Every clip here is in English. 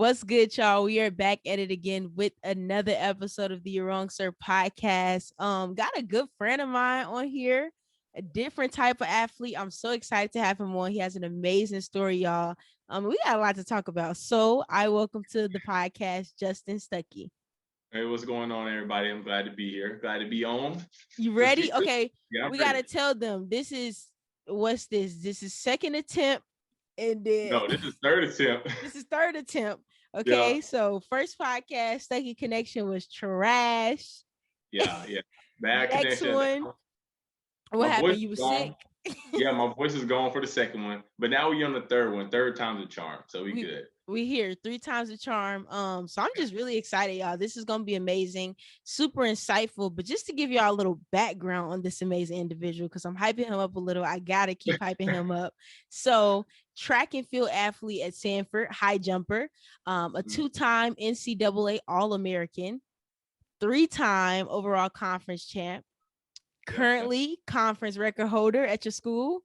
What's good, y'all? We are back at it again with another episode of the You're Wrong Sir podcast. Got a good friend of mine on here, a different type of athlete. I'm so excited to have him on. He has an amazing story, y'all. We got a lot to talk about. So I welcome to the podcast, Justin Stuckey. Hey, what's going on, everybody? I'm glad to be here. Glad to be on. You ready? Okay, Yeah, we ready. gotta tell them this is what's this? This is second attempt, and then No, this is third attempt. This is third attempt. Okay, Yeah. so first podcast, Stuckey Connection was trash. Yeah. Bad Next connection. one, what My voice happened? You were is gone. sick. Yeah, my voice is gone for the second one, but now we're on the third one. Third time's a charm, so we good. We here 3 times the charm. So I'm just really excited, y'all. This is gonna be amazing, super insightful. But just to give y'all a little background on this amazing individual, because I'm hyping him up a little. I gotta keep hyping him up. So, track and field athlete at Sanford, high jumper, a 2-time NCAA All-American, 3-time overall conference champ, currently conference record holder at your school.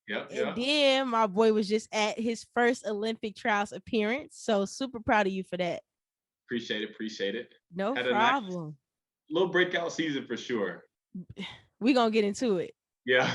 Yep. And then my boy was just at his first Olympic Trials appearance. So super proud of you for that. Appreciate it. No problem. Nice little breakout season for sure. We're going to get into it. Yeah.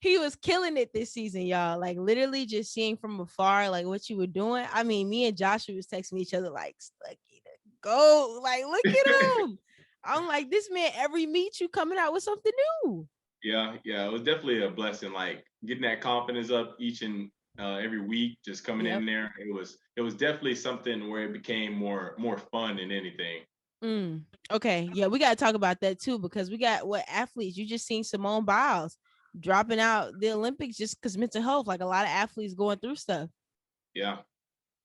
He was killing it this season, y'all. Like literally just seeing from afar, like what you were doing. I mean, me and Joshua was texting each other like, Stuckey, go. Like, look at him. I'm like, this man, every meet you coming out with something new. Yeah, it was definitely a blessing. Like getting that confidence up each and every week, just coming in there. It was definitely something where it became more fun than anything. Okay, yeah, we got to talk about that too, because we got what athletes. You just seen Simone Biles dropping out the Olympics just because mental health. Like a lot of athletes going through stuff. Yeah,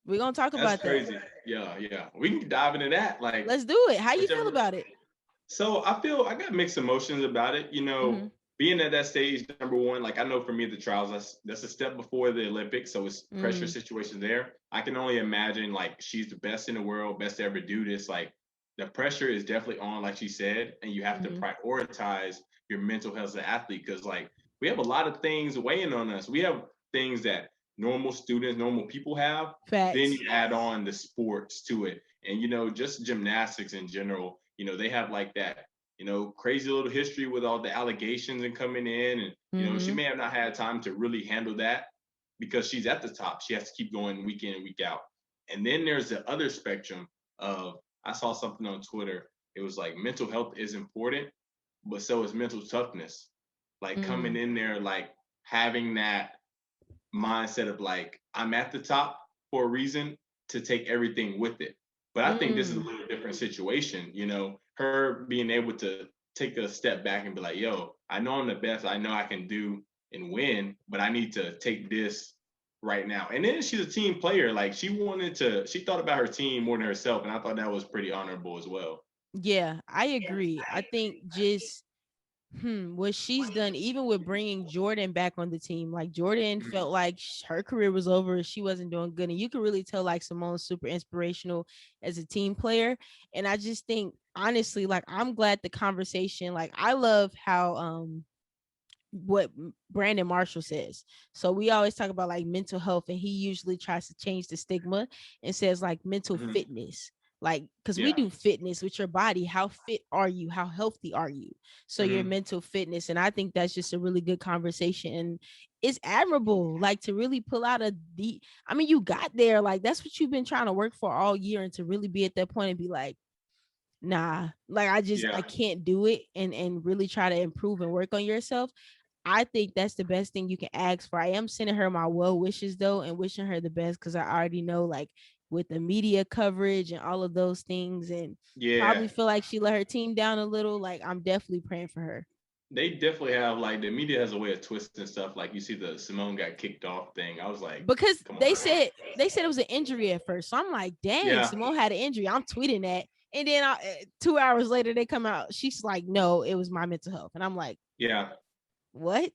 we're gonna talk about crazy. that. Yeah, we can dive into that. Like, let's do it. How you feel about it? So I got mixed emotions about it. You know, being at that stage, number one, like I know for me, the trials, that's a step before the Olympics. So it's pressure situation there. I can only imagine like she's the best in the world, best to ever do this. Like the pressure is definitely on, like she said, and you have to prioritize your mental health as an athlete. Cause like we have a lot of things weighing on us. We have things that normal students, normal people have. Facts. Then you add on the sports to it. And, you know, just gymnastics in general, you know, they have like that, you know, crazy little history with all the allegations and coming in. And, you know, she may have not had time to really handle that because she's at the top. She has to keep going week in and week out. And then there's the other spectrum of, I saw something on Twitter. It was like mental health is important, but so is mental toughness. Like coming in there, like having that mindset of like, I'm at the top for a reason to take everything with it. But I think this is a little different situation, you know, her being able to take a step back and be like, yo, I know I'm the best. I know I can do and win, but I need to take this right now. And then she's a team player. Like she thought about her team more than herself. And I thought that was pretty honorable as well. Yeah, I agree. I think just what she's done, even with bringing Jordan back on the team, like Jordan felt like her career was over, she wasn't doing good, and you could really tell like Simone's super inspirational as a team player. And I just think honestly, like I'm glad the conversation, like I love how what Brandon Marshall says. So we always talk about like mental health, and he usually tries to change the stigma and says like mental fitness. Like, because we do fitness with your body. How fit are you? How healthy are you? So your mental fitness. And I think that's just a really good conversation. And it's admirable, like to really pull out I mean, you got there. Like, that's what you've been trying to work for all year. And to really be at that point and be like, nah, like I can't do it, and really try to improve and work on yourself. I think that's the best thing you can ask for. I am sending her my well wishes though, and wishing her the best, because I already know like with the media coverage and all of those things, and probably feel like she let her team down a little. Like I'm definitely praying for her. They definitely have, like, the media has a way of twisting stuff. Like you see the Simone got kicked off thing. I was like, because they said it was an injury at first. So I'm like, dang, Simone had an injury. I'm tweeting that. And then 2 hours later, they come out. She's like, no, it was my mental health. And I'm like, what?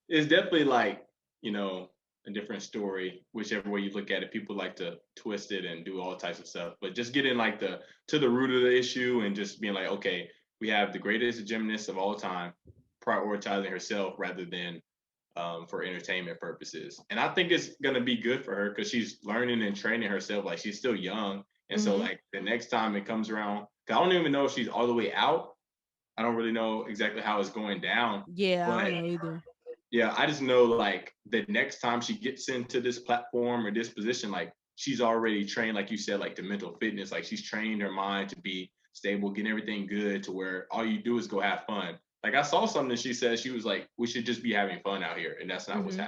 It's definitely like, you know, a different story, whichever way you look at it. People like to twist it and do all types of stuff. But just getting like to the root of the issue and just being like, okay, we have the greatest gymnast of all time prioritizing herself rather than for entertainment purposes. And I think it's gonna be good for her because she's learning and training herself. Like she's still young, and so like the next time it comes around, 'cause I don't even know if she's all the way out. I don't really know exactly how it's going down, Yeah, I but don't know either. yeah, I just know like the next time she gets into this platform or this position, like she's already trained, like you said, like the mental fitness, like she's trained her mind to be stable, getting everything good to where all you do is go have fun. Like I saw something she said, she was like, we should just be having fun out here. And that's not what's Mm-hmm.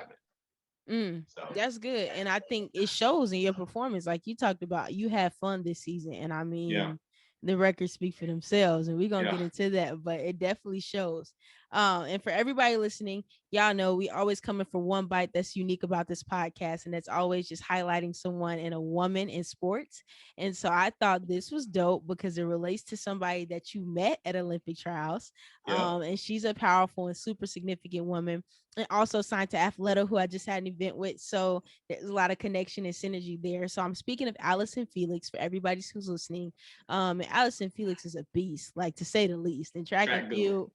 happening. So That's good. And I think it shows in your performance. Like you talked about, you had fun this season. And I yeah, mean, the records speak for themselves. And we're gonna yeah, get into that, but it definitely shows. And for everybody listening, y'all know we always coming for one bite that's unique about this podcast, and that's always just highlighting someone and a woman in sports. And so I thought this was dope because it relates to somebody that you met at Olympic trials. yeah. And she's a powerful and super significant woman, and also signed to Athleta, who I just had an event with. So there's a lot of connection and synergy there. So I'm speaking of Allison Felix for everybody who's listening. Allison Felix is a beast, like to say the least. In track and Track goat. field,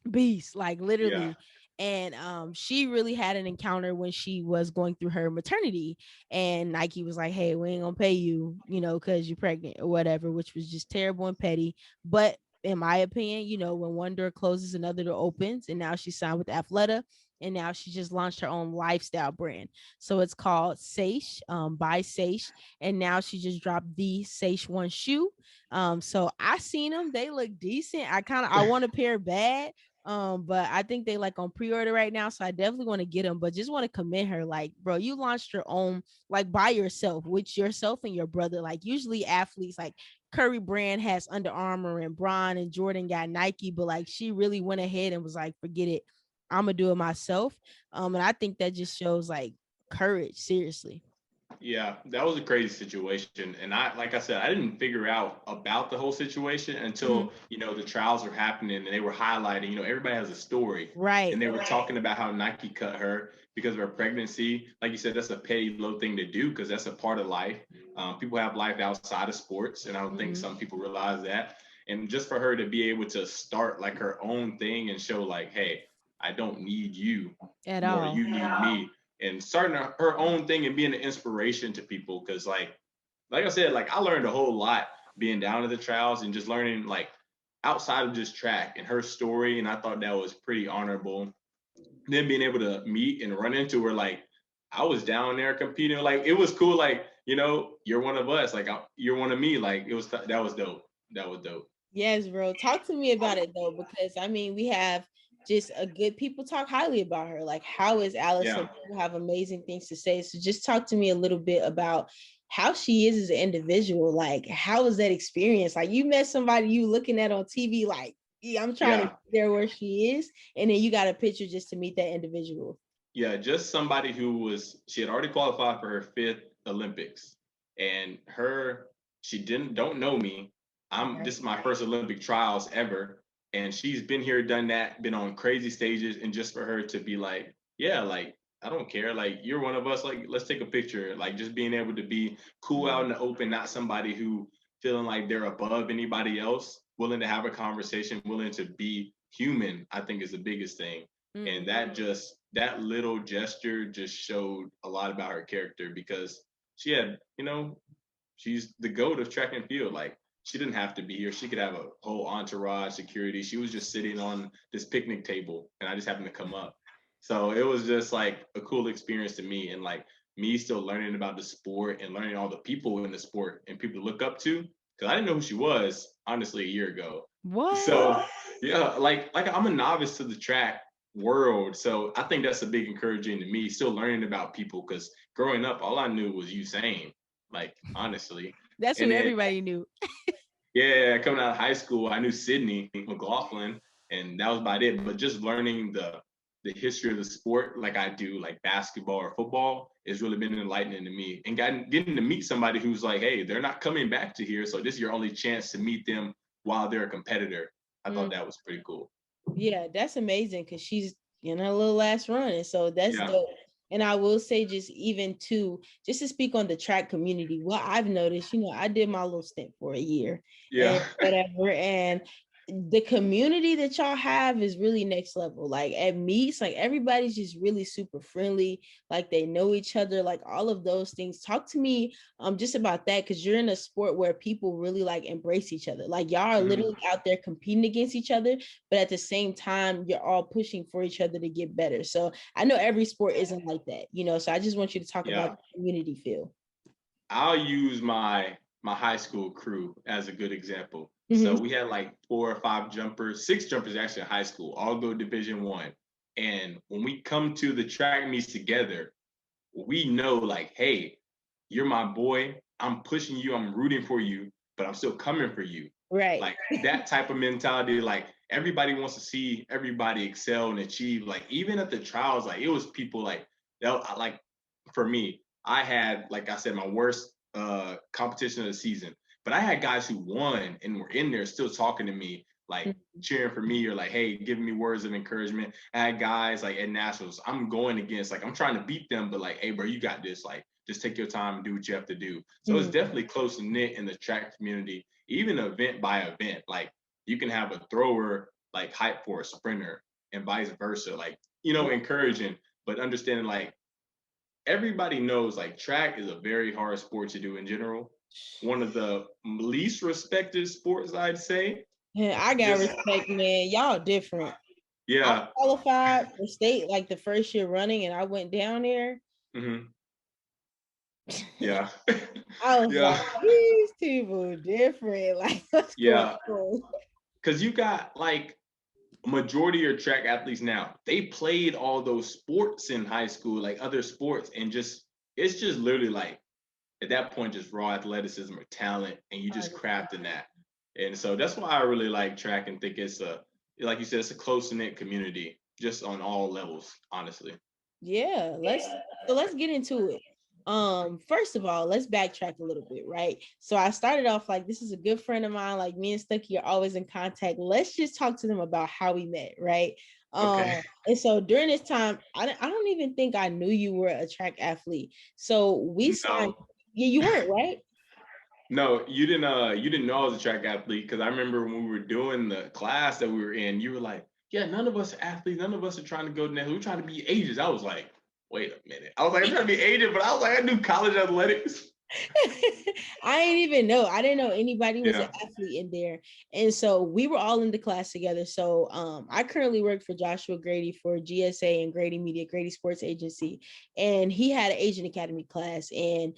beast, like Yeah, literally. And she really had an encounter when she was going through her maternity, and Nike was like, hey, we ain't gonna pay you, because you're pregnant or whatever, which was just terrible and petty. But in my opinion, when one door closes, another door opens, and now she signed with Athleta, and now she just launched her own lifestyle brand. So it's called Seish, by Seish, and now she just dropped the Seish One shoe. So I seen them; they look decent. I want a pair bad, but I think they like on pre-order right now, so I definitely want to get them. But just want to commend her, like, bro, you launched your own, like, by yourself, with yourself and your brother. Like, usually athletes like Curry Brand has Under Armour, and Bron and Jordan got Nike, but like she really went ahead and was like, forget it, I'm gonna do it myself. And I think that just shows like courage, seriously. yeah, that was a crazy situation. And like I said, I didn't figure out about the whole situation until, the trials were happening and they were highlighting, everybody has a story. And Right. they were talking about how Nike cut her because of her pregnancy. Like you said, that's a petty, low thing to do because that's a part of life. People have life outside of sports. And I don't think some people realize that. And just for her to be able to start like her own thing and show, like, hey, I don't need you At more, all. you need me, and starting her own thing and being an inspiration to people. Because like I said, like I learned a whole lot being down to the trials and just learning like outside of just track and her story. And I thought that was pretty honorable. Then being able to meet and run into her, like I was down there competing, like it was cool. Like, you're one of us, like you're one of me. Like that was dope. That was dope. Yes, bro. Talk to me about it though, because I mean, we have just a good people talk highly about her. Like, how is Yeah. Allison? People have amazing things to say. So just talk to me a little bit about how she is as an individual. Like, how was that experience? Like, you met somebody you looking at on TV, like, yeah, I'm trying to Yeah. get there where she is, and then you got a picture just to meet that individual. Yeah, just somebody she had already qualified for her fifth Olympics, and she don't know me. This is my first Olympic trials ever, and she's been here, done that, been on crazy stages, and just for her to be like, yeah, like I don't care, like you're one of us, like let's take a picture, like just being able to be cool out in the open, not somebody who feeling like they're above anybody else, willing to have a conversation, willing to be human, I think is the biggest thing. And that little gesture just showed a lot about her character because she had, she's the goat of track and field. Like she didn't have to be here. She could have a whole entourage, security. She was just sitting on this picnic table and I just happened to come up. So it was just like a cool experience to me, and like me still learning about the sport and learning all the people in the sport and people to look up to. Cause I didn't know who she was honestly a year ago. What? So yeah, like I'm a novice to the track world. So I think that's a big encouraging to me, still learning about people because growing up, all I knew was Usain, like honestly. That's And what then everybody knew. yeah, coming out of high school, I knew Sydney McLaughlin, and that was about it. But just learning the history of the sport like I do, like basketball or football, has really been enlightening to me. And getting to meet somebody who's like, hey, they're not coming back to here, so this is your only chance to meet them while they're a competitor. I thought that was pretty cool. Yeah, that's amazing because she's in her little last run. And so that's Yeah, dope. And I will say, just even to just to speak on the track community, what I've noticed, I did my little stint for a year yeah, and whatever. And the community that y'all have is really next level. Like at meets, like everybody's just really super friendly, like they know each other, like all of those things. Talk to me just about that, because you're in a sport where people really like embrace each other. Like y'all are literally out there competing against each other, but at the same time you're all pushing for each other to get better. So I know every sport isn't like that, you know, so I just want you to talk about the community feel. I'll use my high school crew as a good example. So we had like 4 or 5 jumpers, 6 jumpers actually in high school, all go Division 1. And when we come to the track meets together, we know like, hey, you're my boy. I'm pushing you. I'm rooting for you, but I'm still coming for you. Right. Like that type of mentality. Like everybody wants to see everybody excel and achieve. Like even at the trials, like it was people like that. Like for me, I had, like I said, my worst competition of the season, but I had guys who won and were in there still talking to me, like cheering for me or like, hey, giving me words of encouragement. I had guys like at nationals, I'm going against, like I'm trying to beat them, but like, hey, bro, you got this. Like, just take your time and do what you have to do. So it's definitely close knit in the track community, even event by event. Like you can have a thrower like hype for a sprinter and vice versa. Like, you know, encouraging, but understanding like everybody knows like track is a very hard sport to do in general. One of the least respected sports, I'd say. Yeah, I got respect, man. Y'all different. Yeah. I qualified for state like the first year running, and I went down there. Yeah. I was like, these people different. Like, what's going on? Because you got like majority of track athletes now, they played all those sports in high school, like other sports, and just it's just literally like at that point just raw athleticism or talent, and you just crafting that. And so that's why I really like track and think it's a, like you said, it's a close knit community just on all levels, honestly. Yeah, let's get into it. First of all, let's backtrack a little bit, right? So I started off like, this is a good friend of mine, like me and Stucky are always in contact. Let's just talk to them about how we met, right? And so during this time, I don't even think I knew you were a track athlete. So we signed. Yeah, you weren't, right? No, you didn't know I was a track athlete, because I remember when we were doing the class that we were in, you were like, yeah, none of us are athletes, none of us are trying to go to next. We're trying to be agents. I was like, wait a minute. I was like, I'm trying to be agent, but I was like, I do college athletics. I didn't even know. I didn't know anybody was an athlete in there. And so we were all in the class together. So I currently work for Joshua Grady for GSA and Grady Media, Grady Sports Agency. And he had an Agent Academy class. And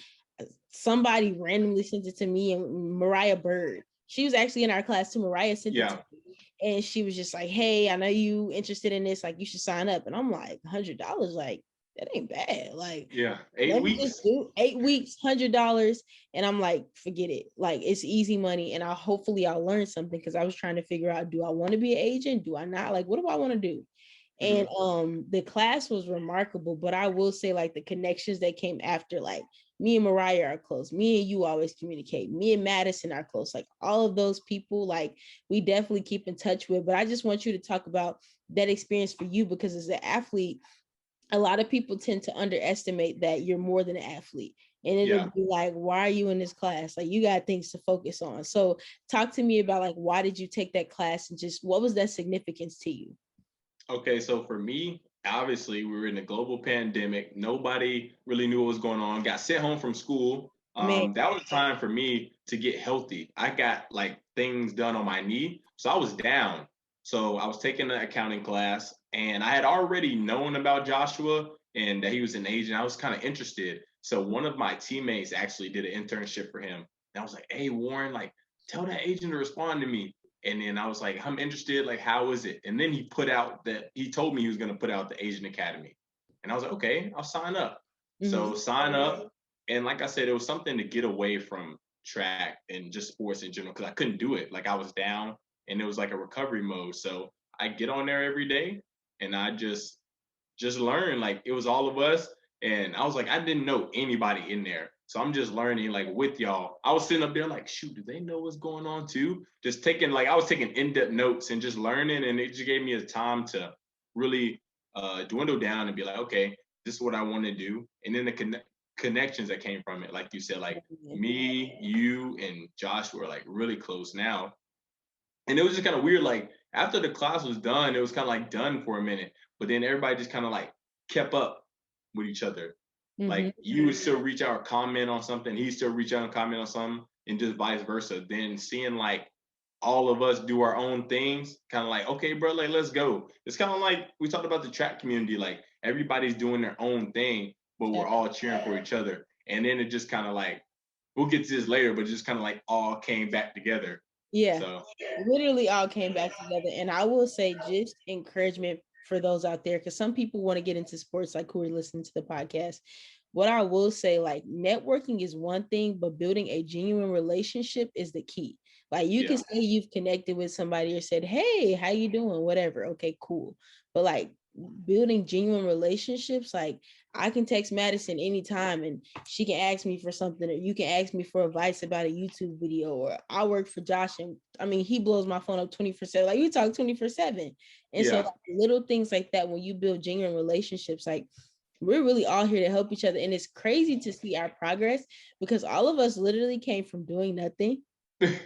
somebody randomly sent it to me, and Mariah Bird. She was actually in our class too. Mariah sent it to me. And she was just like, hey, I know you interested in this. Like, you should sign up. And I'm like, $100? Like, that ain't bad. Like, 8 weeks. Just do 8 weeks, $100. And I'm like, forget it. Like, it's easy money. And hopefully I'll learn something, because I was trying to figure out, do I want to be an agent? Do I not? Like, what do I want to do? And the class was remarkable, but I will say, like, the connections that came after, like, me and Mariah are close. Me and you always communicate. Me and Madison are close. Like, all of those people, like, we definitely keep in touch with. But I just want you to talk about that experience for you, because as an athlete, a lot of people tend to underestimate that you're more than an athlete. And it'll be like, why are you in this class? Like, you got things to focus on. So talk to me about, like, why did you take that class, and just what was that significance to you? Okay, so for me, obviously we were in a global pandemic. Nobody really knew what was going on. Got sent home from school. That was time for me to get healthy. I got like things done on my knee, so I was down. So I was taking an accounting class, and I had already known about Joshua and that he was an agent. I was kind of interested. So one of my teammates actually did an internship for him. And I was like, hey, Warren, like, tell that agent to respond to me. And then I was like, I'm interested, like, how is it? And then he told me he was going to put out the Asian Academy. And I was like, okay, I'll sign up. So sign up. And like I said, it was something to get away from track and just sports in general, because I couldn't do it. Like, I was down, and it was like a recovery mode. So I get on there every day, and I just learn. Like, it was all of us. And I was like, I didn't know anybody in there. So I'm just learning, like, with y'all. I was sitting up there like, shoot, do they know what's going on too? Just taking, like, I was taking in-depth notes and just learning. And it just gave me a time to really dwindle down and be like, okay, this is what I want to do. And then the connections that came from it, like you said, like me, you, and Josh were like really close now. And it was just kind of weird. Like after the class was done, it was kind of like done for a minute, but then everybody just kind of like kept up with each other. Like you would still reach out or comment on something, he'd still reach out and comment on something, and just vice versa. Then seeing like all of us do our own things, kind of like, okay, bro, like let's go. It's kind of like we talked about the track community, like everybody's doing their own thing, but we're all cheering for each other. And then it just kind of like, we'll get to this later, but it just kind of like all came back together. Yeah. So Literally all came back together. And I will say just encouragement for those out there, because some people want to get into sports, like who are listening to the podcast. What I will say, like, networking is one thing, but building a genuine relationship is the key. Like, you can say you've connected with somebody or said, hey, how you doing? Whatever. Okay, cool. But like building genuine relationships, like I can text Madison anytime and she can ask me for something, or you can ask me for advice about a YouTube video, or I work for Josh and I mean, he blows my phone up 24/7. Like, you talk 24/7. And so like, little things like that, when you build genuine relationships, like we're really all here to help each other. And it's crazy to see our progress, because all of us literally came from doing nothing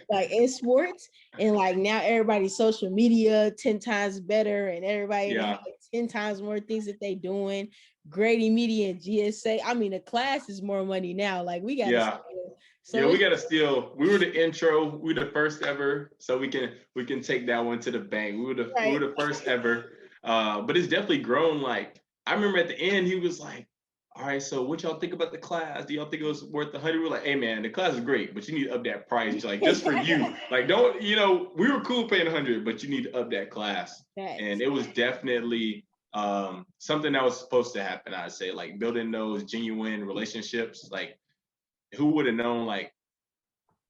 like in sports, and like now everybody's social media 10 times better, and everybody has like 10 times more things that they doing. Grady Media and GSA, I mean, the class is more money now. Like we gotta we gotta steal. We were the intro. We were the first ever, so we can take that one to the bank. We were the first ever. But it's definitely grown. Like I remember at the end, he was like, "All right, so what y'all think about the class? Do y'all think it was worth $100?" We're like, "Hey man, the class is great, but you need to up that price, like just for you. Like don't, we were cool paying $100, but you need to up that class." And it was definitely something that was supposed to happen. I'd say, like building those genuine relationships. Like who would have known? Like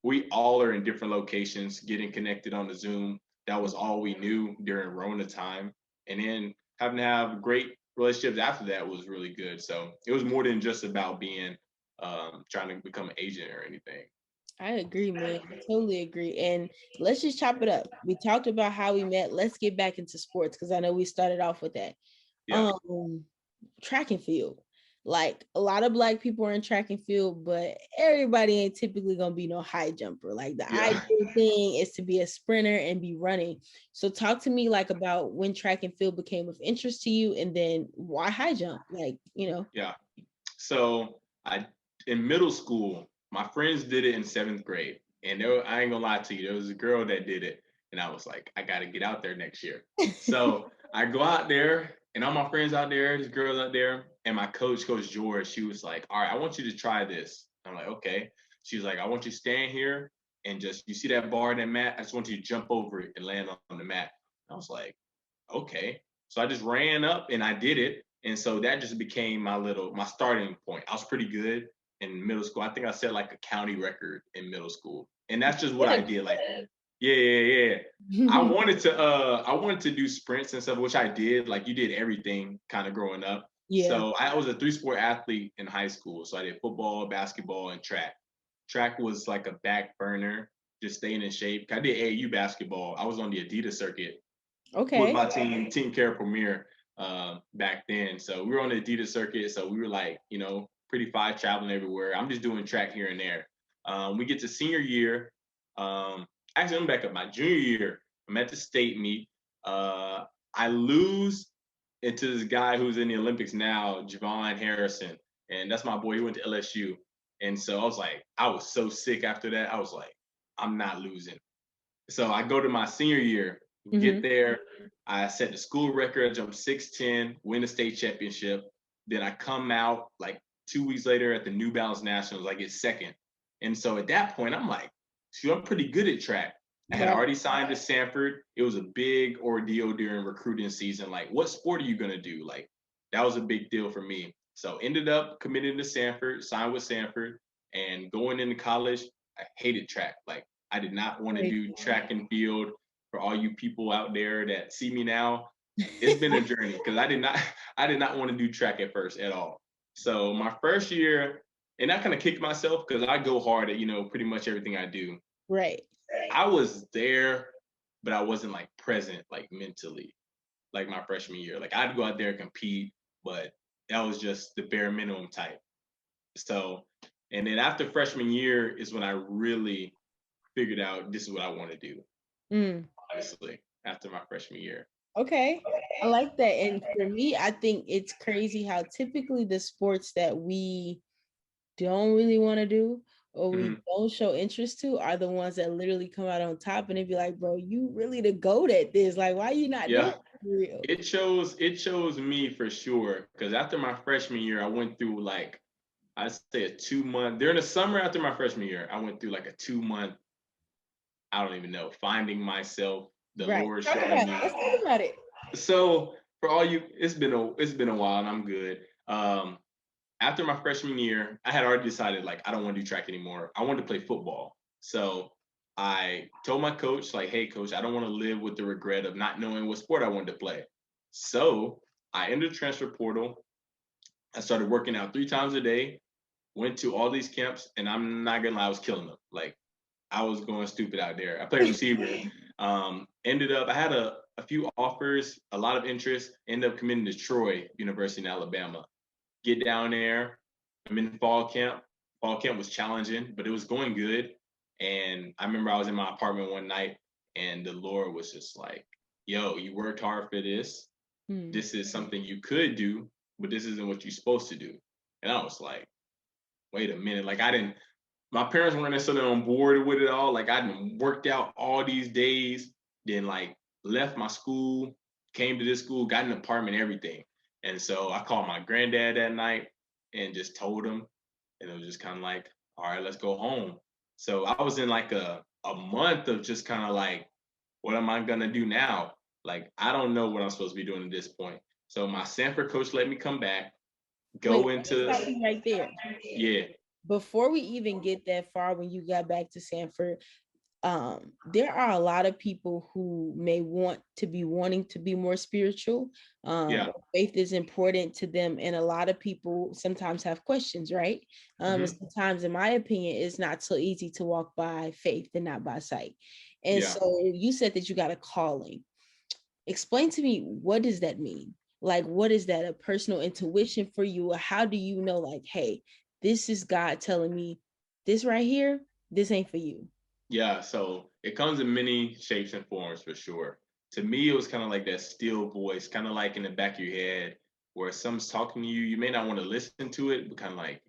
we all are in different locations, getting connected on the Zoom. That was all we knew during Rona time. And then having to have great relationships after that was really good. So it was more than just about being trying to become an agent or anything. I agree, man. I totally agree. And let's just chop it up. We talked about how we met. Let's get back into sports, because I know we started off with that. Track and field. Like a lot of Black people are in track and field, but everybody ain't typically gonna be no high jumper. Like the ideal thing is to be a sprinter and be running. So talk to me like about when track and field became of interest to you, and then why high jump? Like, Yeah. So in middle school, my friends did it in 7th grade. And I ain't gonna lie to you, there was a girl that did it. And I was like, I gotta get out there next year. So I go out there, and all my friends out there, this girl's out there, and my coach, Coach George, she was like, all right, I want you to try this. I'm like, okay. She was like, I want you to stand here and just, you see that bar and that mat? I just want you to jump over it and land on the mat. I was like, okay. So I just ran up and I did it. And so that just became my starting point. I was pretty good in middle school. I think I set like a county record in middle school. And that's just what I did. Like, yeah. I wanted to do sprints and stuff, which I did. Like you did everything kind of growing up. Yeah. So I was a 3-sport athlete in high school. So I did football, basketball, and track. Track was like a back burner, just staying in shape. I did AAU basketball. I was on the Adidas circuit with my team, Team Care Premier, back then. So we were on the Adidas circuit. So we were like, pretty fly traveling everywhere. I'm just doing track here and there. We get to senior year. Actually, I'm back up. My junior year, I'm at the state meet. I lose into this guy who's in the Olympics now, Javon Harrison. And that's my boy. He went to LSU. And so I was so sick after that. I was like, I'm not losing. So I go to my senior year, get there. I set the school record. I jumped 6'10", win the state championship. Then I come out like 2 weeks later at the New Balance Nationals. I get second. And so at that point, I'm like, shoot, I'm pretty good at track. I had already signed to Sanford. It was a big ordeal during recruiting season. Like, what sport are you going to do? Like, that was a big deal for me. So ended up committing to Sanford, signed with Sanford, and going into college, I hated track. Like, I did not want to do track and field. For all you people out there that see me now, it's been a journey, because I did not want to do track at first at all. So my first year, and I kind of kicked myself because I go hard at, pretty much everything I do. Right. I was there, but I wasn't like present, like mentally, like my freshman year. Like I'd go out there and compete, but that was just the bare minimum type. So, and then after freshman year is when I really figured out this is what I want to do. honestly, after my freshman year. Okay. I like that. And for me, I think it's crazy how typically the sports that we don't really want to do or we Mhm. don't show interest to are the ones that literally come out on top, and it'd be like, bro, you really the goat at this. Like, why you not doing Yeah, it for real? it chose me for sure. Because after my freshman year, I went through like I'd say a 2 month during the summer after my freshman year. I went through like a 2 month. I don't even know finding myself. The Right. Lord Talk about showing it. me. Let's talk about it. So for all you, it's been a while, and I'm good. After my freshman year, I had already decided like I don't want to do track anymore. I wanted to play football. So I told my coach like, "Hey, coach, I don't want to live with the regret of not knowing what sport I wanted to play." So I entered the transfer portal. I started working out 3 times a day. Went to all these camps, and I'm not gonna lie, I was killing them. Like I was going stupid out there. I played receiver. Ended up, I had a few offers, a lot of interest. Ended up committing to Troy University in Alabama. Get down there. I'm in fall camp. Fall camp was challenging, but it was going good. And I remember I was in my apartment one night, and the Lord was just like, "Yo, you worked hard for this. Hmm. This is something you could do, but this isn't what you're supposed to do." And I was like, "Wait a minute!" Like I didn't my parents weren't necessarily on board with it all. Like I worked out all these days, then like left my school, came to this school, got an apartment, everything. And so I called my granddad that night and just told him, and it was just kind of like, all right, let's go home. So I was in like a month of just kind of like, what am I gonna do now? Like I don't know what I'm supposed to be doing at this point. So my Sanford coach let me come back, Wait, go let me into stop you right there. yeah, Before we even get that far, when you got back to Sanford, there are a lot of people who may want to be wanting to be more spiritual. yeah. Faith is important to them, and a lot of people sometimes have questions, right? And Hmm. sometimes, in my opinion, it's not so easy to walk by faith and not by sight. And Yeah. so you said that you got a calling. Explain to me, what does that mean? Like, what is that? A personal intuition for you? Or how do you know, like, hey, this is God telling me this right here, this ain't for you? Yeah, so it comes in many shapes and forms for sure. To me, it was kind of like that still voice, kind of like in the back of your head, where someone's talking to you. You may not want to listen to it, but kind of like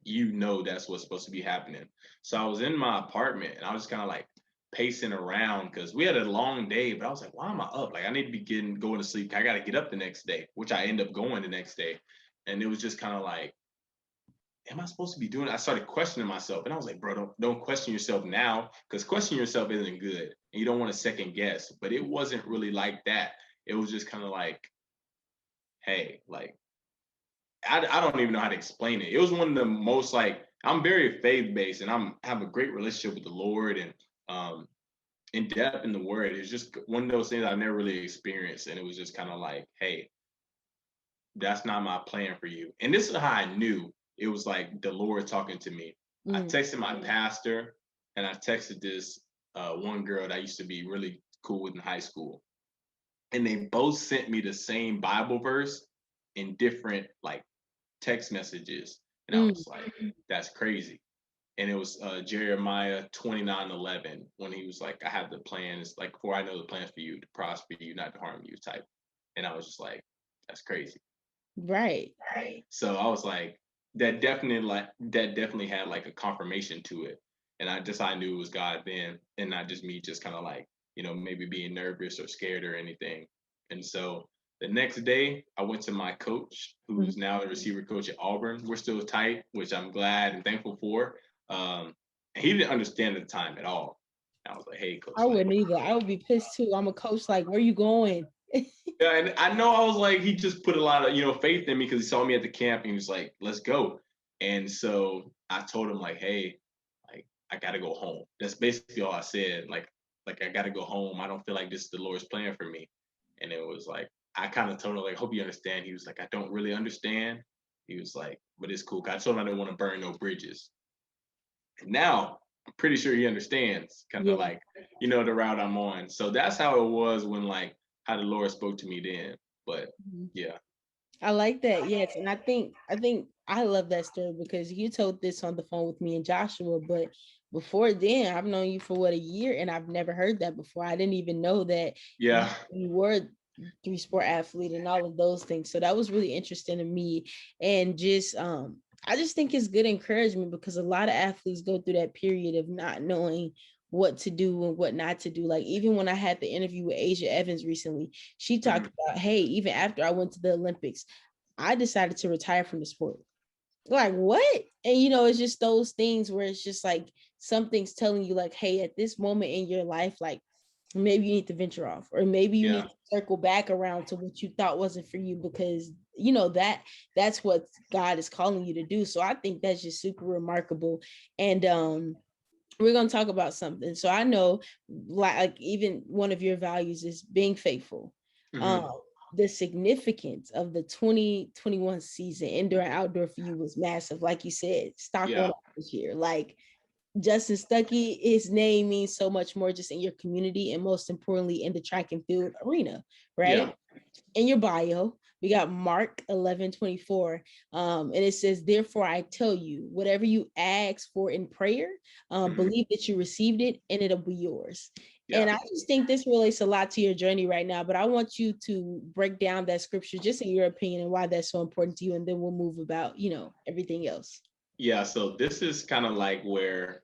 that's what's supposed to be happening. So I was in my apartment and I was kind of like pacing around because we had a long day, but I was like, why am I up? Like I need to be going to sleep. I got to get up the next day, which I end up going the next day. And it was just kind of like, am I supposed to be doing it? I started questioning myself, and I was like, bro, don't question yourself now, because questioning yourself isn't good, and you don't want to second guess. But it wasn't really like that. It was just kind of like, hey, like I don't even know how to explain it. It was one of the most like I'm very faith based, and have a great relationship with the Lord and um, in depth in the Word. It's just one of those things I've never really experienced, and it was just kind of like, hey, that's not my plan for you. And this is how I knew it was like the Lord talking to me. I Mm. texted my pastor and I texted this one girl that I used to be really cool with in high school. And they both sent me the same Bible verse in different like text messages. And I Mm. was like, that's crazy. And it was Jeremiah 29:11 when he was like, I have the plans, like, for I know the plans for you to prosper you, not to harm you type. And I was just like, that's crazy. Right. So I was like, that definitely had like a confirmation to it. And I knew it was God then and not just me just kind of like, maybe being nervous or scared or anything. And so the next day I went to my coach, Mhm. who's now the receiver coach at Auburn. We're still tight, which I'm glad and thankful for. And he didn't understand at the time at all. And I was like, hey coach, I like wouldn't either. I would be pissed too. I'm a coach. Like, where you going? yeah, and I know I was like, he just put a lot of, faith in me because he saw me at the camp and he was like, let's go. And so I told him like, hey, like I gotta go home. That's basically all I said. Like I gotta go home. I don't feel like this is the Lord's plan for me. And it was like, I kind of told him like, hope you understand. He was like, I don't really understand. He was like, but it's cool. I told him I didn't want to burn no bridges. And now I'm pretty sure he understands kind of Yeah. like, the route I'm on. So that's how it was when like how the Lord spoke to me then. But Mhm. yeah. I like that. Yes. And I think I love that story because you told this on the phone with me and Joshua, but before then, I've known you for a year, and I've never heard that before. I didn't even know that Yeah. you were 3-sport athlete and all of those things. So that was really interesting to me. And just I just think it's good encouragement, because a lot of athletes go through that period of not knowing what to do and what not to do. Like, even when I had the interview with Asia Evans recently, she talked about, hey, even after I went to the Olympics, I decided to retire from the sport. Like, what? And it's just those things where it's just like something's telling you, like, hey, at this moment in your life, like, maybe you need to venture off, or maybe you need to circle back around to what you thought wasn't for you, because that's what God is calling you to do. So I think that's just super remarkable. And we're going to talk about something. So I know, like, even one of your values is being faithful. The significance of the 2021 season, indoor and outdoor, for you was massive. Like you said, stock went up this year. Like, Justin Stuckey, his name means so much more just in your community, and most importantly in the track and field arena, right? In your bio, we got Mark 11:24, and it says, therefore I tell you, whatever you ask for in prayer, believe that you received it and it'll be yours. And I just think this relates a lot to your journey right now, but I want you to break down that scripture just in your opinion and why that's so important to you, and then we'll move about everything else. Yeah, so this is kind of like where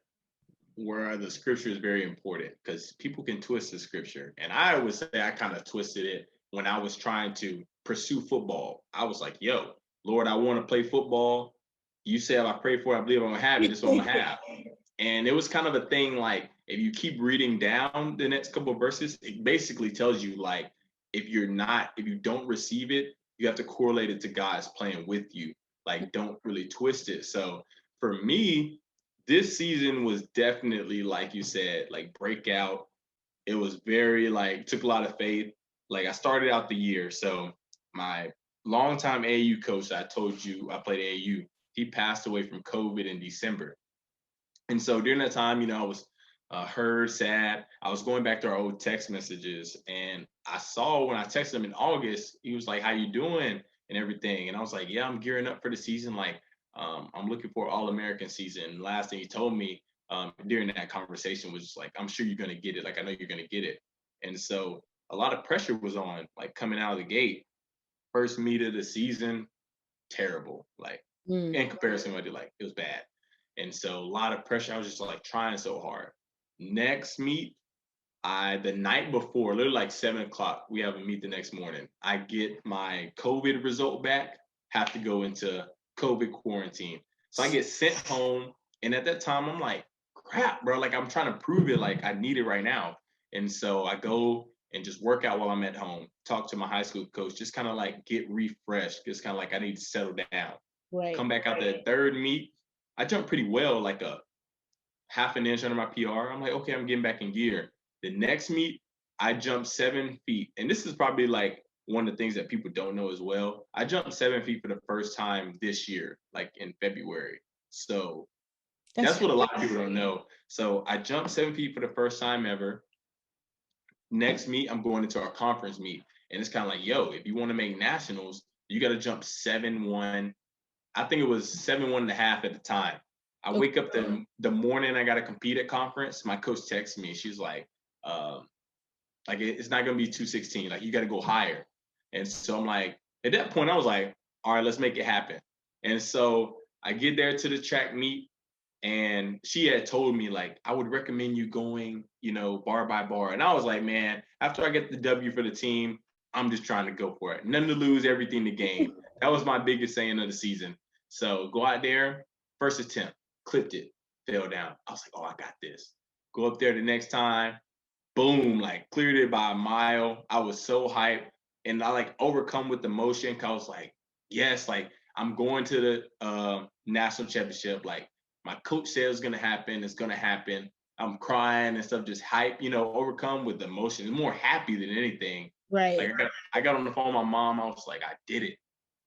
the scripture is very important, because people can twist the scripture. And I would say I kind of twisted it when I was trying to pursue football. I was like, yo, Lord, I want to play football. You say if I pray for it, I believe I'm going to have it. That's what I'm going to have. And it was kind of a thing, like, if you keep reading down the next couple of verses, it basically tells you, like, if you don't receive it, you have to correlate it to God's plan with you. Like, don't really twist it. So for me, this season was definitely, like you said, like, breakout. It was very, like, took a lot of faith. Like, I started out the year. So my longtime AAU coach, I told you I played AAU, he passed away from COVID in December. And so during that time, I was hurt, sad. I was going back to our old text messages, and I saw when I texted him in August, he was like, "How you doing?" and everything. And I was like, "Yeah, I'm gearing up for the season. Like, I'm looking for All-American season." And last thing he told me during that conversation was like, "I'm sure you're gonna get it. Like, I know you're gonna get it." And so a lot of pressure was on, like, coming out of the gate. First meet of the season, terrible. Like, in comparison, what I did, like, it was bad. And so a lot of pressure. I was just like trying so hard. Next meet, the night before, literally like 7 o'clock, we have a meet the next morning. I get my COVID result back, have to go into COVID quarantine. So I get sent home. And at that time, I'm like, crap, bro. Like, I'm trying to prove it. Like, I need it right now. And so I go and just work out while I'm at home, talk to my high school coach, just kind of like get refreshed. Just kind of like I need to settle down. Right. Come back out the third meet. I jumped pretty well, like a half an inch under my PR. I'm like, okay, I'm getting back in gear. The next meet, I jumped 7 feet. And this is probably like one of the things that people don't know as well. I jumped 7 feet for the first time this year, like in February. So that's what a lot of people don't know. So I jumped 7 feet for the first time ever. Next meet, I'm going into our conference meet. And it's kind of like, yo, if you want to make nationals, you got to jump 7-1. I think it was 7-1.5 at the time. I wake up the morning I got to compete at conference. My coach texts me. She's like it's not going to be 216. Like, you got to go higher. And so I'm like, at that point, I was like, all right, let's make it happen. And so I get there to the track meet, and she had told me, like, I would recommend you going, bar by bar. And I was like, man, after I get the W for the team, I'm just trying to go for it. None to lose, everything to gain. That was my biggest saying of the season. So go out there, first attempt, clipped it, fell down. I was like, oh, I got this. Go up there the next time, boom, like cleared it by a mile. I was so hyped, and I like overcome with emotion. I was like, yes, like I'm going to the national championship. Like, my coach said it's gonna happen. It's gonna happen. I'm crying and stuff, just hype, overcome with emotion. More happy than anything. Right. Like, I got on the phone with my mom. I was like, I did it.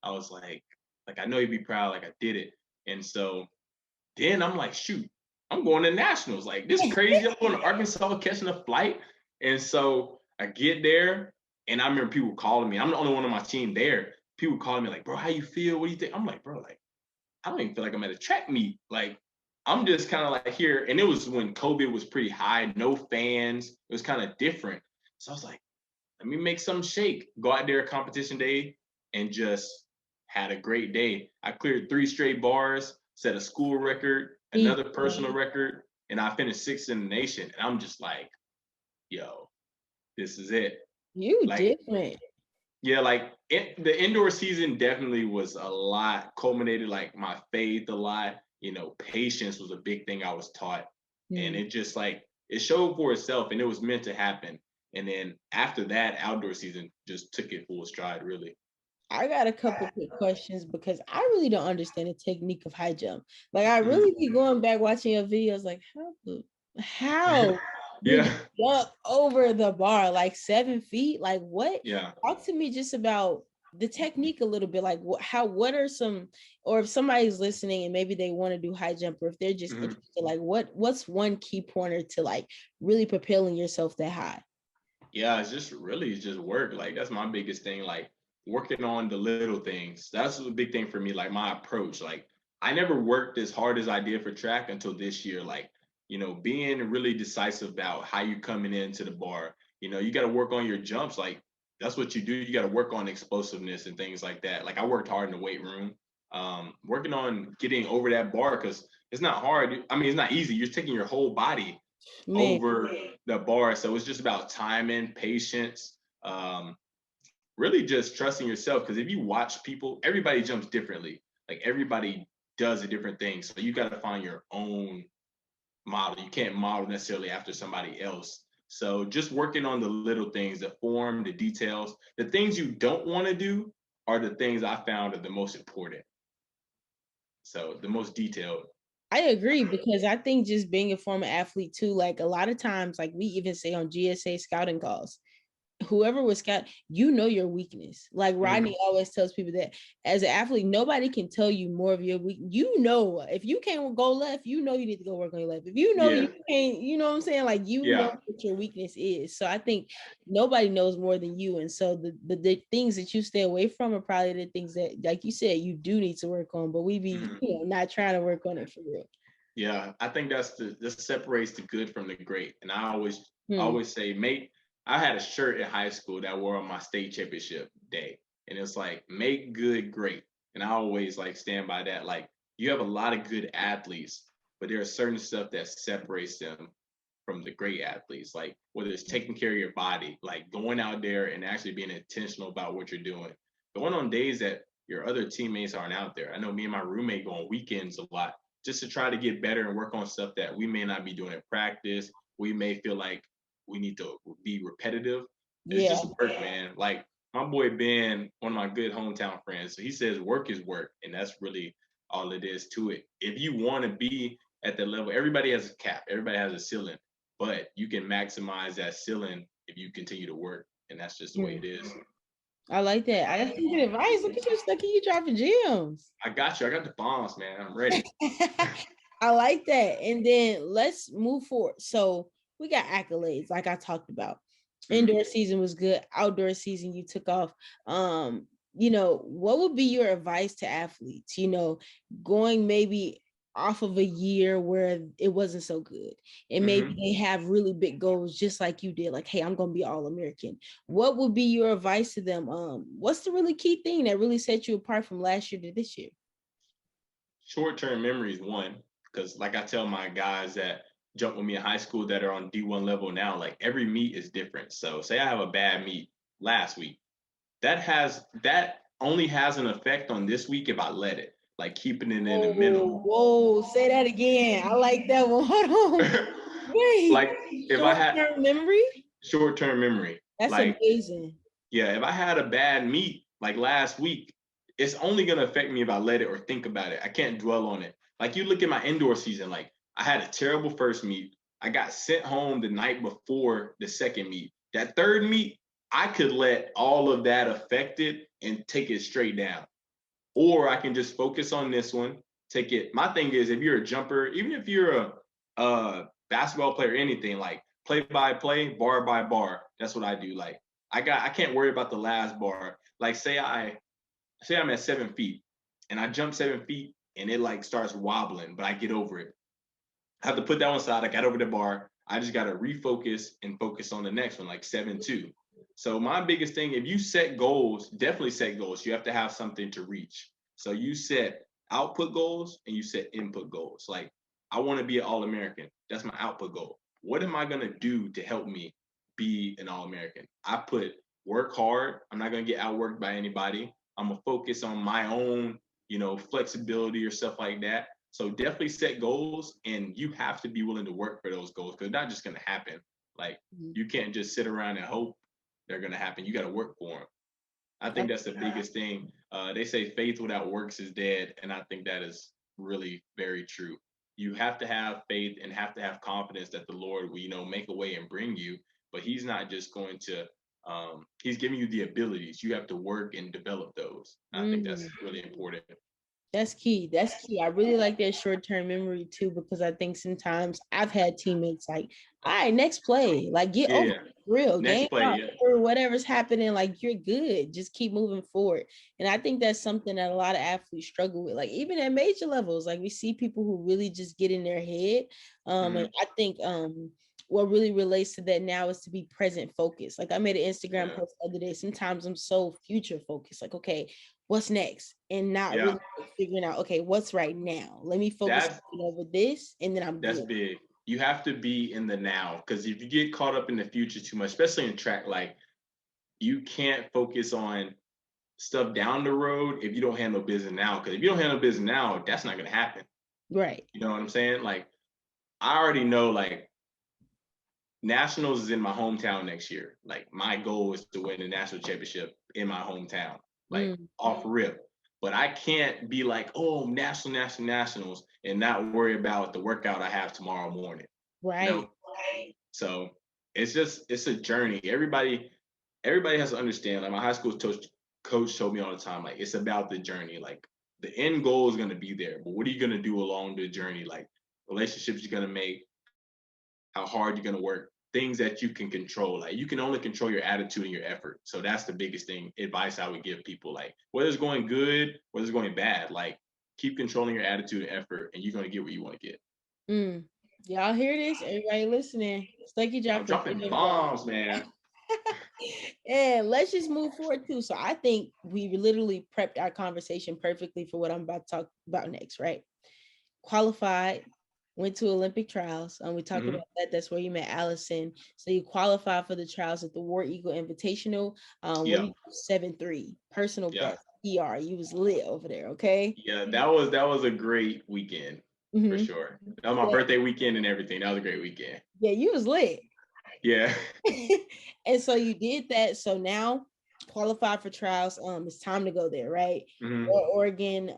I was like I know you'd be proud. Like, I did it. And so then I'm like, shoot, I'm going to nationals. Like, this is crazy. I'm going to Arkansas, catching a flight. And so I get there, and I remember people calling me. I'm the only one on my team there. People calling me like, bro, how you feel? What do you think? I'm like, bro, like, I don't even feel like I'm at a track meet. Like, I'm just kind of like here, and it was when COVID was pretty high, no fans. It was kind of different. So I was like, let me make some shake. Go out there competition day and just had a great day. I cleared 3 straight bars, set a school record, another personal record, and I finished 6th in the nation. And I'm just like, yo, this is it. You Like, different. yeah, like the indoor season definitely was a lot, culminated like my faith a lot. Patience was a big thing I was taught. And it just like, it showed for itself and it was meant to happen. And then after that, outdoor season just took it full stride, really. I got a couple quick questions because I really don't understand the technique of high jump. Like I really be going back watching your videos, like how did Yeah. you jump over the bar like 7 feet? Like what? Yeah. Talk to me just about the technique a little bit. Like what are some, or if somebody's listening and maybe they want to do high jump, or if they're just interested, like what's one key pointer to like really propelling yourself that high? Yeah, it's just work. Like that's my biggest thing. Like working on the little things. That's a big thing for me. Like my approach. Like I never worked as hard as I did for track until this year. Like, being really decisive about how you coming into the bar. You got to work on your jumps. Like that's what you do. You got to work on explosiveness and things like that. Like I worked hard in the weight room, working on getting over that bar because it's not hard. I mean, it's not easy. You're taking your whole body over the bar. So it's just about timing, patience, really just trusting yourself. Because if you watch people, everybody jumps differently. Like everybody does a different thing. So you got to find your own model. You can't model necessarily after somebody else. So just working on the little things, the form, the details, the things you don't want to do are the things I found are the most important. So the most detailed. I agree because I think just being a former athlete too, like a lot of times, like we even say on GSA scouting calls, whoever was scout, your weakness. Like Rodney always tells people that as an athlete, nobody can tell you more of your weak. If you can't go left, you need to go work on your left. If you can't, you know what I'm saying? Like know what your weakness is. So I think nobody knows more than you. And so the things that you stay away from are probably the things that, like you said, you do need to work on, but we be not trying to work on it for real. Yeah, I think this separates the good from the great. And I always say I had a shirt in high school that I wore on my state championship day. And it's like, make good great. And I always like stand by that. Like you have a lot of good athletes, but there are certain stuff that separates them from the great athletes. Like whether it's taking care of your body, like going out there and actually being intentional about what you're doing. Going on days that your other teammates aren't out there. I know me and my roommate go on weekends a lot just to try to get better and work on stuff that we may not be doing in practice. We may feel like we need to be repetitive. It's just work, man. Like my boy Ben, one of my good hometown friends, he says work is work, and that's really all it is to it. If you want to be at that level, everybody has a cap, everybody has a ceiling, but you can maximize that ceiling if you continue to work, and that's just the way it is. I like that. I got some good advice. Look at you, Stucky. You dropping gems. I got you. I got the bombs, man. I'm ready. I like that. And then let's move forward. So we got accolades, like I talked about. Indoor season was good. Outdoor season, you took off. What would be your advice to athletes? Going maybe off of a year where it wasn't so good, and maybe they have really big goals, just like you did. Like, hey, I'm gonna be All-American. What would be your advice to them? What's the really key thing that really set you apart from last year to this year? Short-term memory is one, because like I tell my guys that jump with me in high school that are on D1 level now, like every meet is different. So say I have a bad meet last week, that only has an effect on this week if I let it, like keeping it in the middle. Whoa, say that again. I like that one. Hold on. Wait. Like if I had short-term memory. That's like, amazing. Yeah, if I had a bad meet like last week, it's only gonna affect me if I let it or think about it. I can't dwell on it. Like you look at my indoor season, like I had a terrible first meet. I got sent home the night before the second meet. That third meet, I could let all of that affect it and take it straight down. Or I can just focus on this one, take it. My thing is, if you're a jumper, even if you're a basketball player, anything, like play by play, bar by bar, that's what I do. Like I can't worry about the last bar. Like say I'm at 7 feet and I jump 7 feet and it like starts wobbling, but I get over it. I have to put that one aside. I got over the bar. I just got to refocus and focus on the next one, like 7-2. So my biggest thing, if you set goals, definitely set goals. You have to have something to reach. So you set output goals and you set input goals. Like, I want to be an All-American. That's my output goal. What am I going to do to help me be an All-American? I put work hard. I'm not going to get outworked by anybody. I'm going to focus on my own, flexibility or stuff like that. So definitely set goals, and you have to be willing to work for those goals because they're not just going to happen. Like, you can't just sit around and hope they're going to happen. You got to work for them. I think that's the biggest thing. They say faith without works is dead, and I think that is really very true. You have to have faith and have to have confidence that the Lord will, make a way and bring you, but he's not just going to, he's giving you the abilities. You have to work and develop those. And I think that's really important. That's key. That's key. I really like that short-term memory too, because I think sometimes I've had teammates like, all right, next play, like get over it, real next game play, or whatever's happening, like you're good. Just keep moving forward. And I think that's something that a lot of athletes struggle with. Like even at major levels, like we see people who really just get in their head. And I think what really relates to that now is to be present focused. Like I made an Instagram post the other day. Sometimes I'm so future focused, like, okay, what's next? And not really figuring out, okay, what's right now? Let me focus over this and then I'm That's good. big. You have to be in the now, because if you get caught up in the future too much, especially in track, like you can't focus on stuff down the road if you don't handle business now. Because if you don't handle business now, that's not going to happen. Right. You know what I'm saying? Like, I already know, like, Nationals is in my hometown next year. Like, my goal is to win the national championship in my hometown, like off rip. But I can't be like, oh, nationals, and not worry about the workout I have tomorrow morning. Right. So it's a journey. Everybody has to understand. Like my high school coach told me all the time, like it's about the journey. Like the end goal is gonna be there, but what are you gonna do along the journey? Like relationships you're gonna make, how hard you're gonna work, things that you can control. Like you can only control your attitude and your effort. So that's the biggest thing, advice I would give people. Like whether it's going good, whether it's going bad, like keep controlling your attitude and effort, and you're gonna get what you want to get. Y'all hear this? Everybody listening. Stucky dropping bombs, man. And let's just move forward too. So I think we literally prepped our conversation perfectly for what I'm about to talk about next, right? Qualified, went to Olympic trials. We talked about that. That's where you met Allison. So you qualified for the trials at the War Eagle Invitational. 7-3, personal best. ER. You was lit over there, okay? Yeah, that was a great weekend for sure. That was my birthday weekend and everything. That was a great weekend. Yeah, you was lit. Yeah. And so you did that. So now qualified for trials. It's time to go there, right? Oregon.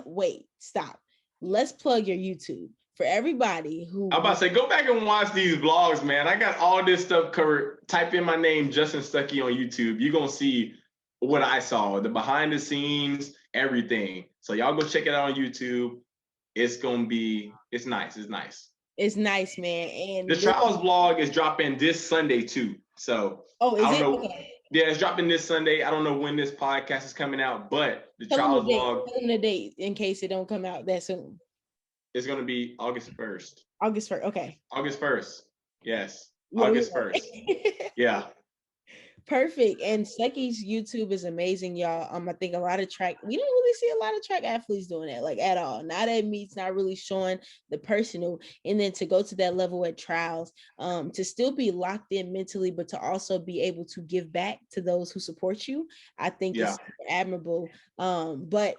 Wait, stop. Let's plug your YouTube for everybody who. I'm about to say, go back and watch these vlogs, man. I got all this stuff covered. Type in my name, Justin Stuckey, on YouTube. You're gonna see what I saw, the behind the scenes, everything. So y'all go check it out on YouTube. It's nice. It's nice, man. And the trials vlog is dropping this Sunday too. So is it? Okay. Yeah, it's dropping this Sunday. I don't know when this podcast is coming out, but the trials vlog. Tell them the date in case it don't come out that soon. It's gonna be August 1st. August 1st. Okay. August 1st. Yes. August 1st. Yeah. Perfect. And Stucky's YouTube is amazing, y'all. I think a lot of track, we don't really see a lot of track athletes doing that, like at all. Not at meets, not really showing the personal. And then to go to that level at trials, to still be locked in mentally, but to also be able to give back to those who support you, I think is admirable. But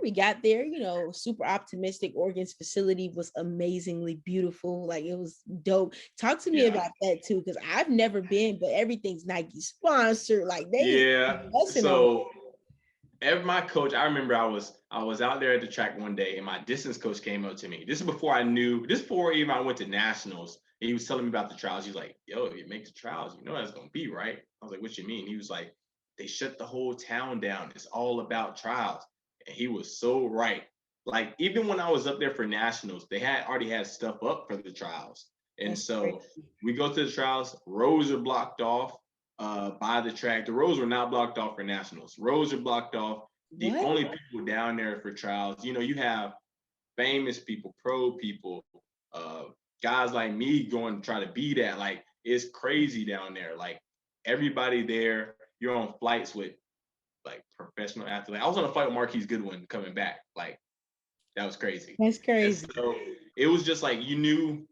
we got there, super optimistic. Oregon's facility was amazingly beautiful. Like it was dope. Talk to me about that too, because I've never been, but everything's Nike sponsored. Like so my coach, I remember I was out there at the track one day and my distance coach came up to me. This is before even I went to nationals. He was telling me about the trials. He's like, yo, if you make the trials, you know that's gonna be, right? I was like, what you mean? He was like, they shut the whole town down. It's all about trials. And he was so right. Like, even when I was up there for nationals, they had already had stuff up for the trials. And so we go to the trials, roads are blocked off by the track. The roads were not blocked off for nationals. Roads are blocked off. The only people down there for trials, you have famous people, pro people, guys like me going to try to be that. Like, it's crazy down there. Like, everybody there, you're on flights with like professional athletes. I was on a flight with Marquise Goodwin coming back. Like, that was crazy. That's And crazy. so it was just like, you knew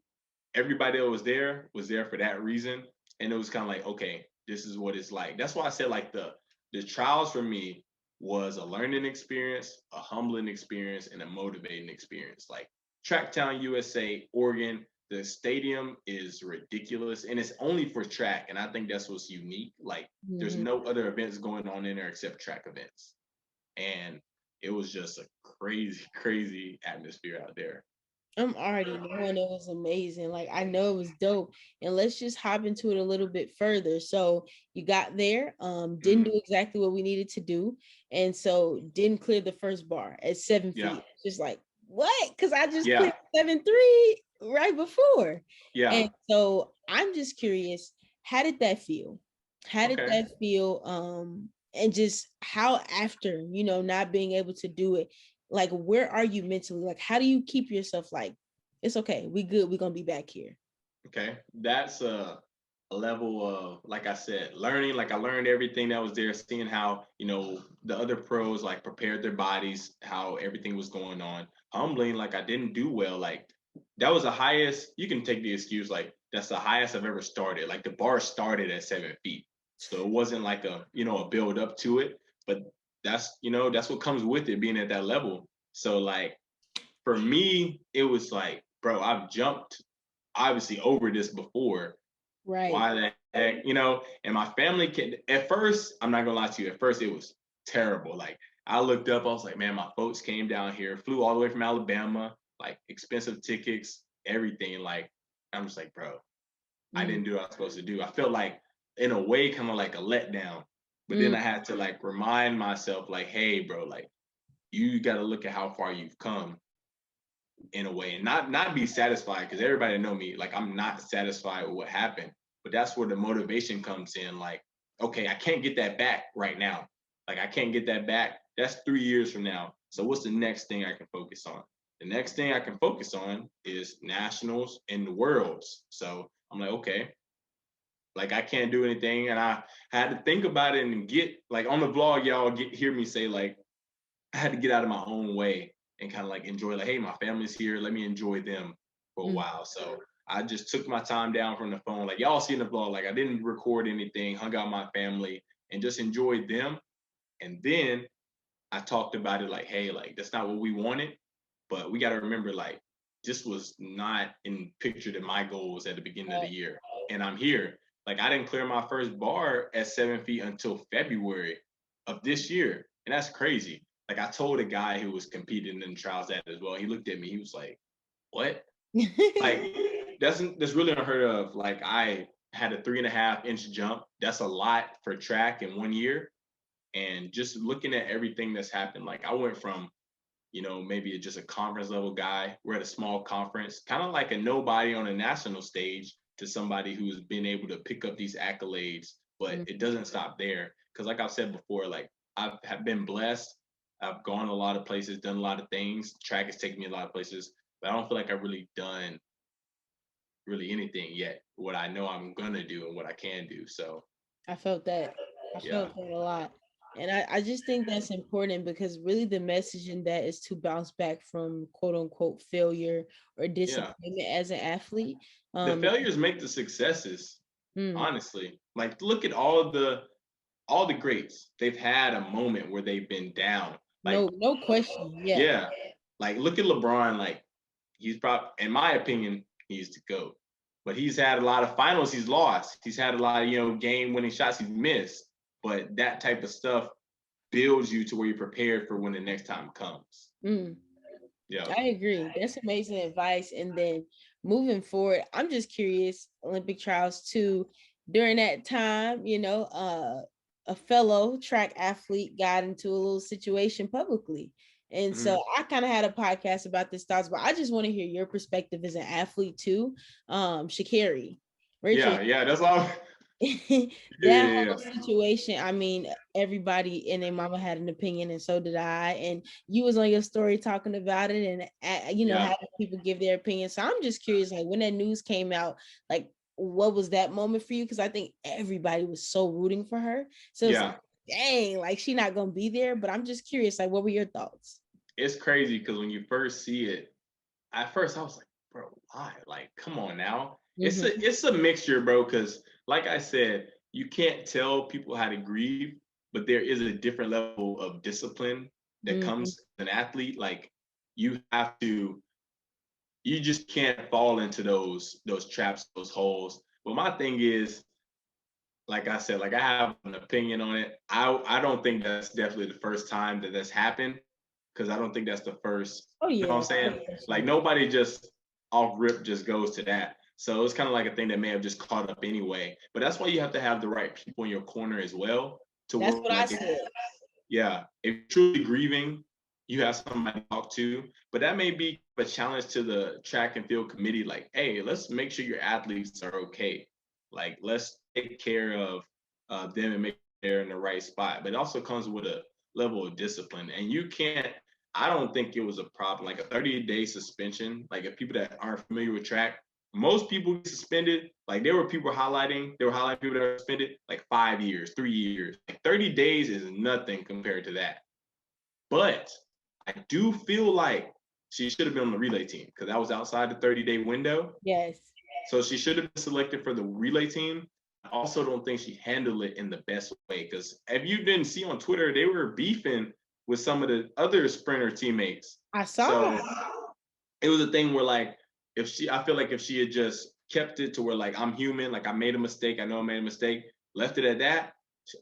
everybody that was there for that reason. And it was kind of like, okay, this is what it's like. That's why I said like the trials for me was a learning experience, a humbling experience, and a motivating experience. Like, Tracktown USA, Oregon, the stadium is ridiculous, and it's only for track. And I think that's what's unique. Like, there's no other events going on in there except track events. And it was just a crazy, crazy atmosphere out there. I'm already knowing it was amazing. Like, I know it was dope. And let's just hop into it a little bit further. So you got there, didn't do exactly what we needed to do. And so didn't clear the first bar at 7 feet. Yeah. Just like, what? Because I just Yeah. cleared 7.3 right before. Yeah. And so I'm just curious, how did that feel? How did Okay. that feel? And just how after, not being able to do it, like, where are you mentally? Like, how do you keep yourself like, it's okay, we good, we're gonna be back here? Okay. That's a level of, like I said, learning. Like, I learned everything that was there, seeing how, the other pros like prepared their bodies, how everything was going on. Humbling, like, I didn't do well. Like, that was the highest, you can take the excuse, like, that's the highest I've ever started. Like, the bar started at 7 feet. So it wasn't like a build up to it, but that's what comes with it, being at that level. So like, for me, it was like, bro, I've jumped obviously over this before. Right. Why the heck, and my family at first, I'm not gonna lie to you, at first it was terrible. Like, I looked up, I was like, man, my folks came down here, flew all the way from Alabama, like, expensive tickets, everything. Like, I'm just like, bro, I didn't do what I was supposed to do. I felt like, in a way, kind of like a letdown. But then I had to like remind myself, like, hey, bro, like, you got to look at how far you've come, in a way, and not be satisfied, because everybody know me, like, I'm not satisfied with what happened. But that's where the motivation comes in. Like, okay, I can't get that back right now. Like, I can't get that back. That's 3 years from now. So what's the next thing I can focus on? The next thing I can focus on is nationals and the worlds. So I'm like, okay, like, I can't do anything. And I had to think about it and get, like, on the vlog, y'all hear me say, like, I had to get out of my own way and kind of like enjoy, like, hey, my family's here. Let me enjoy them for a while. So I just took my time down from the phone. Like, y'all see in the vlog, like, I didn't record anything, hung out with my family and just enjoyed them. And then I talked about it like, hey, like, that's not what we wanted. But we got to remember, like, this was not in picture to my goals at the beginning of the year. And I'm here. Like, I didn't clear my first bar at 7 feet until February of this year. And that's crazy. Like, I told a guy who was competing in the trials that as well. He looked at me. He was like, what? Like, that's really unheard of. Like, I had a 3.5-inch jump. That's a lot for track in 1 year. And just looking at everything that's happened, like, I went from, maybe just a conference level guy. We're at a small conference, kind of like a nobody on a national stage, to somebody who's been able to pick up these accolades. But it doesn't stop there. Because like I've said before, like, I've been blessed. I've gone a lot of places, done a lot of things. Track has taken me a lot of places, but I don't feel like I've really done anything yet. What I know I'm gonna do and what I can do. So I felt that. I felt that a lot. And I just think that's important, because really the message in that is to bounce back from quote unquote failure or disappointment as an athlete. The failures make the successes, honestly. Like, look at all the greats. They've had a moment where they've been down. Like, no question. yeah. Like, look at LeBron. Like, he's probably, in my opinion, he's the GOAT. But he's had a lot of finals he's lost. He's had a lot of, game-winning shots he's missed. But that type of stuff builds you to where you're prepared for when the next time comes. Yeah. I agree. That's amazing advice. And then moving forward, I'm just curious, Olympic trials too, during that time, a fellow track athlete got into a little situation publicly. And so I kind of had a podcast about this thoughts, but I just want to hear your perspective as an athlete too. Sha'Carri Richards. Yeah, that's all. That Yeah, whole situation, I mean, everybody and their mama had an opinion, and so did I. And you was on your story talking about it, and yeah, having people give their opinion. So I'm just curious, like when that news came out, like what was that moment for you? Because I think everybody was so rooting for her. So it's like, yeah. dang, like she not gonna be there. But I'm just curious, like, what were your thoughts? It's crazy because when you first see it, at first I was like, bro, why? Like, come on now. Mm-hmm. It's a mixture, bro. Because like I said, you can't tell people how to grieve, but there is a different level of discipline that Mm-hmm. comes as an athlete. Like you have to, you just can't fall into those traps, those holes. But my thing is, like I said, like I have an opinion on it. I don't think that's definitely the first time that that's happened because I don't think that's the first. Oh You know what yeah, I'm saying? no Like question. nobody just off rip just goes to that. So it's kind of like a thing that may have just caught up anyway. But that's why you have to have the right people in your corner as well to That's where what I like said. yeah, if you're truly grieving, you have somebody to talk to. But that may be a challenge to the track and field committee. Like, hey, let's make sure your athletes are okay. Like, let's take care of them and make sure they're in the right spot. But it also comes with a level of discipline. And you can't, I don't think it was a problem. Like a 30-day suspension, like if people that aren't familiar with track, most people get suspended. Like there were people highlighting, they were highlighting people that are suspended like 5 years, 3 years. Like 30 days is nothing compared to that. But I do feel like she should have been on the relay team because that was outside the 30-day window. Yes. So she should have been selected for the relay team. I also don't think she handled it in the best way because if you didn't see on Twitter, they were beefing with some of the other sprinter teammates. I saw. So it was a thing where like if she I feel like if she had just kept it to where like I'm human, like I made a mistake, I know I made a mistake, left it at that,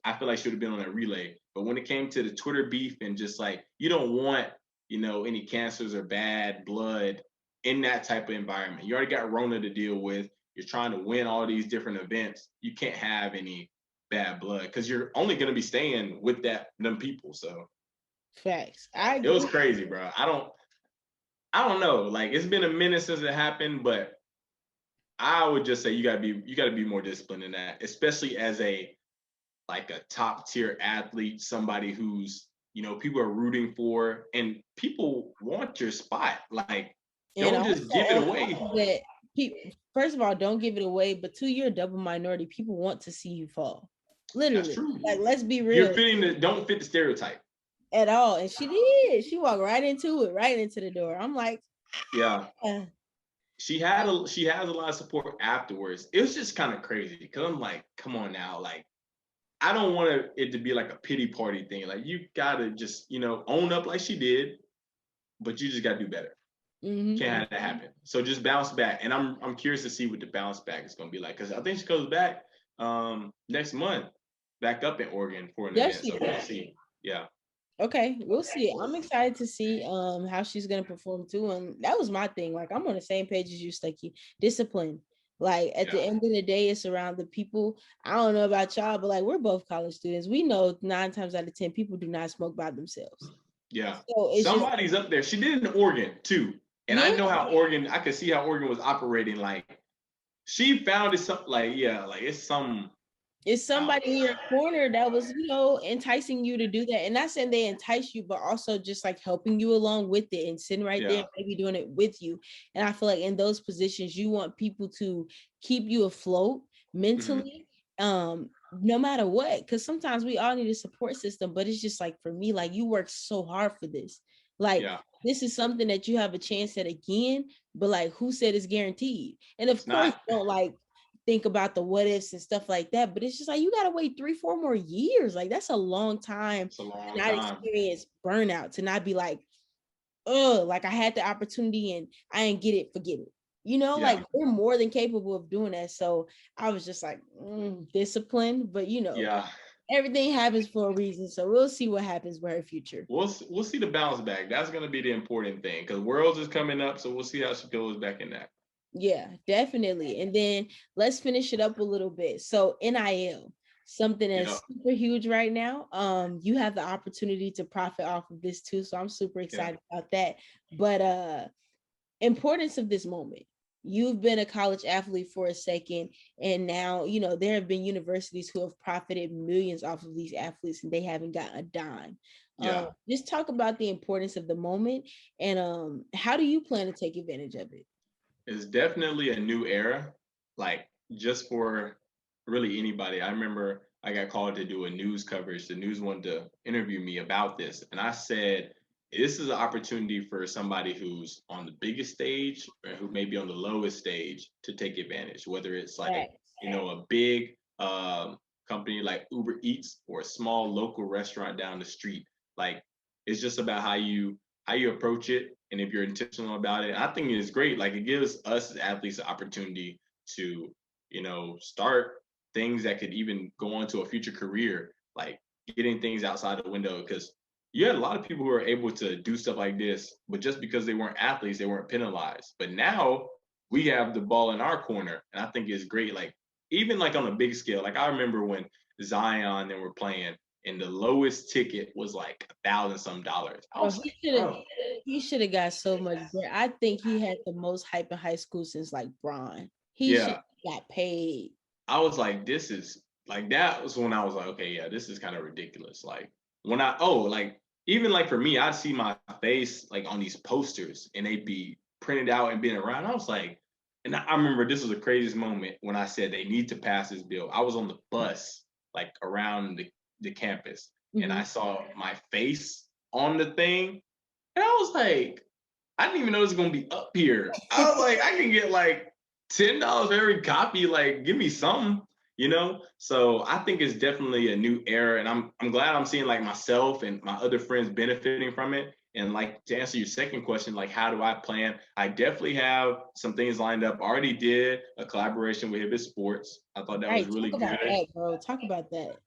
I feel like she would have been on that relay. But when it came to the Twitter beef and just like you don't want, any cancers or bad blood in that type of environment. You already got Rona to deal with. You're trying to win all these different events. You can't have any bad blood because you're only gonna be staying with them people. So Facts. I it was agree. crazy, bro. I don't know. Like it's been a minute since it happened, but I would just say you gotta be more disciplined in that, especially as a top tier athlete, somebody who's people are rooting for and people want your spot. Like And don't also just give it on top away. of that, first of all, don't give it away. But two, you're a double minority. People want to see you fall. That's Literally. true. Like, let's be You're real fitting the don't fit the stereotype. at all. And she did. She walked right into it, right into the door. I'm like, Yeah. ah. She has a lot of support afterwards. It was just kind of crazy because I'm like, come on now, like I don't want it to be like a pity party thing. Like you gotta just own up like she did, but you just gotta do better. Mhm. Can't have that happen. So just bounce back, and I'm curious to see what the bounce back is gonna be like because I think she goes back next month, back up in Oregon for an Yes, event. she So we'll is. see. Yeah, Okay, we'll see. I'm excited to see how she's gonna perform too. And that was my thing. Like I'm on the same page as you, Stucky. Discipline. Like at the yeah, end of the day, it's around the people. I don't know about y'all, but like we're both college students. We know 9 times out of 10 people do not smoke by themselves. yeah. So it's just Somebody's up there. She did in Oregon too, and I yeah. know how Oregon. I could see how Oregon was operating. Like she found it something like like it's some. It's I don't somebody in your corner that was, enticing you to do that. And not saying they entice you, but also just like helping you along with it and sitting right there, Yeah. maybe doing it with you. And I feel like in those positions, you want people to keep you afloat Mhm. mentally, no matter what. Because sometimes we all need a support system, but it's just like for me, like you work so hard for this. Like Yeah. this is something that you have a chance at again, but like who said it's guaranteed? And of It's course, not. don't like think about the what ifs and stuff like that. But it's just like you gotta wait 3-4 more years. Like that's a long time It's a to long not time. experience burnout, to not be like, oh, like I had the opportunity and I didn't get it, forget it. Yeah. Like we're more than capable of doing that. So I was just like, discipline, but Yeah. everything happens for a reason. So we'll see what happens with her future. We'll see the bounce back. That's gonna be the important thing because Worlds is coming up, so we'll see how she goes back in that. Yeah, definitely. And then let's finish it up a little bit. So NIL, something Yeah. that's super huge right now. You have the opportunity to profit off of this too. So I'm super Yeah. excited about that. But importance of this moment. you've been a college athlete for a second, and now, you know, there have been universities who have profited millions off of these athletes and they haven't gotten a dime. Yeah. Just talk about the importance of the moment, and how do you plan to take advantage of it? It's definitely a new era, like just for really anybody. I remember I got called to do a news coverage. The news wanted to interview me about this. And I said, this is an opportunity for somebody who's on the biggest stage or who may be on the lowest stage to take advantage, whether it's like, Right. a big company like Uber Eats or a small local restaurant down the street. Like, it's just about how you approach it and if you're intentional about it. I think it's great. Like, it gives us as athletes the opportunity to, start things that could even go on to a future career, like getting things outside the window. Because you had a lot of people who are able to do stuff like this, but just because they weren't athletes, they weren't penalized. But now we have the ball in our corner, and I think it's great. Like, even like on a big scale, like I remember when Zion and were playing, and the lowest ticket was like $1,000 some. I Bro, was like, bro, he should have got so much bread. I think he had the most hype in high school since like Braun. He should yeah. have got paid. I was like, this is like that was when I was like, okay, yeah, this is kind of ridiculous. Like when like even like for me, I'd see my face like on these posters and they'd be printed out and being around. I was like, and I remember this was the craziest moment when I said they need to pass this bill. I was on the bus like around the campus and I Mhm. saw my face on the thing. And I was like, I didn't even know it was gonna be up here. I was like, I can get like $10 for every copy. Like, give me some. So I think it's definitely a new era, and I'm glad I'm seeing like myself and my other friends benefiting from it. And like to answer your second question, like how do I plan? I definitely have some things lined up. I already did a collaboration with Hibbett Sports. I thought that was Right. really Talk about good. that, bro. Talk about that.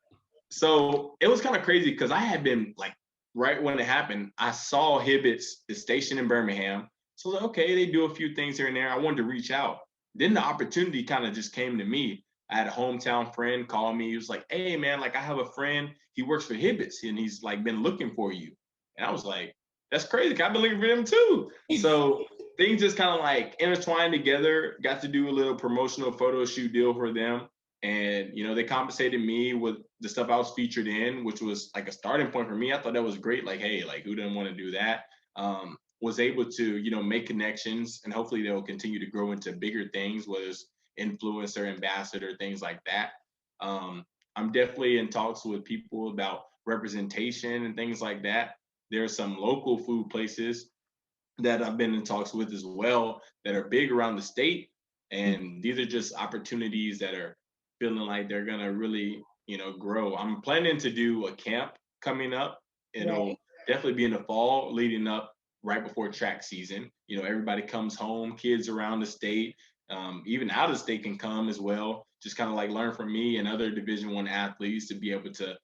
So it was kind of crazy because I had been like right when it happened, I saw Hibbett's is stationed in Birmingham. So I was like, okay, they do a few things here and there. I wanted to reach out. Then the opportunity kind of just came to me. I had a hometown friend call me. He was like, hey man, like I have a friend. He works for Hibbett's and he's like been looking for you. And I was like, that's crazy. I've been looking for him too. So things just kind of like intertwined together. Got to do a little promotional photo shoot deal for them. And they compensated me with the stuff I was featured in, which was like a starting point for me. I thought that was great. Like, hey, like who doesn't want to do that? Was able to make connections, and hopefully they'll continue to grow into bigger things, whether it's influencer, ambassador, things like that. I'm definitely in talks with people about representation and things like that. There are some local food places that I've been in talks with as well that are big around the state. And these are just opportunities that are feeling like they're gonna really, grow. I'm planning to do a camp coming up. Right. It'll definitely be in the fall leading up right before track season. Everybody comes home, kids around the state, even out of state can come as well. Just kind of like learn from me and other Division I athletes to be able to,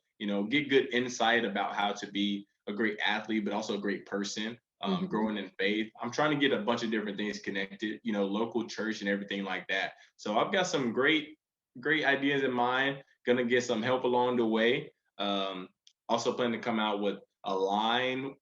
get good insight about how to be a great athlete, but also a great person, Mhm. growing in faith. I'm trying to get a bunch of different things connected, local church and everything like that. So I've got some great ideas in mind. Gonna get some help along the way. Also plan to come out with a line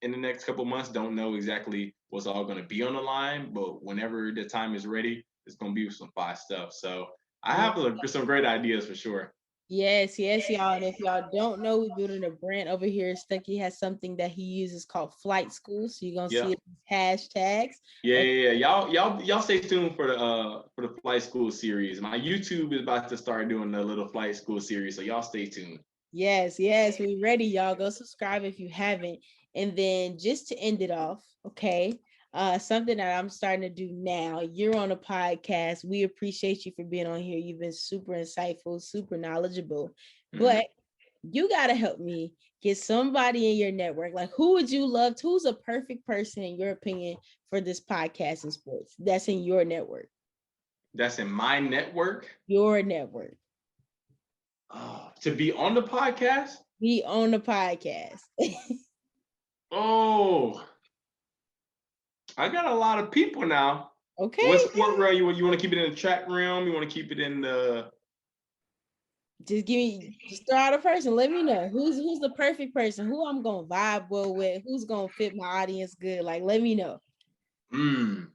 in the next couple months. Don't know exactly what's all gonna be on the line, but whenever the time is ready, it's gonna be some fire stuff. So I Yeah. have some great ideas for sure. Yes, yes, y'all. And if y'all don't know, we're building a brand over here. Stucky has something that he uses called Flight School. So you're gonna see Yeah. it as hashtags. Yeah, And yeah, yeah. Y'all stay tuned for the flight school series. My YouTube is about to start doing the little flight school series, so y'all stay tuned. yes, yes, we ready, y'all. Go subscribe if you haven't. And then just to end it off, okay. Something that I'm starting to do now. You're on a podcast. We appreciate you for being on here. You've been super insightful, super knowledgeable. Mm-hmm. But you gotta help me get somebody in your network. Like, who would you love? Who's a perfect person in your opinion for this podcast in sports? That's in your network. That's in my network. Your network. To be on the podcast. Be on the podcast. Oh, I got a lot of people now. What Okay. sport realm you want to keep it in the track realm? You want to keep it in the Just throw out a person. Let me know who's the perfect person, who I'm gonna vibe well with, who's gonna fit my audience good. Like, let me know. mm,